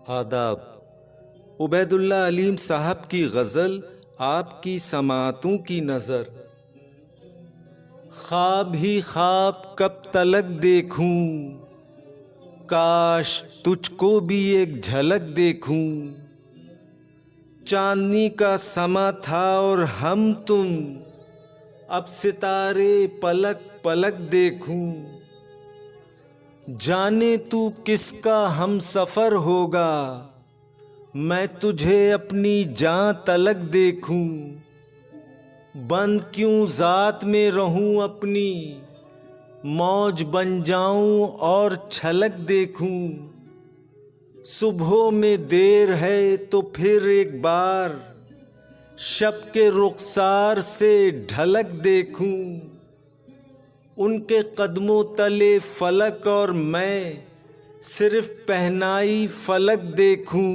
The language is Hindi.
आदाब। उबैदुल्ला अलीम साहब की गज़ल आपकी समातों की नज़र। ख्वाब ही ख्वाब कब तलक देखूं, काश तुझको भी एक झलक देखूं। चांदनी का समा था और हम तुम, अब सितारे पलक पलक देखूं। जाने तू किसका हम सफर होगा, मैं तुझे अपनी जान तलक देखूं। बंद क्यों जात में रहूं अपनी, मौज बन जाऊं और छलक देखूं। सुबह में देर है तो फिर एक बार, शब के रुखसार से ढलक देखूं। उनके कदमों तले फलक और मैं सिर्फ पहनाई फलक देखूं।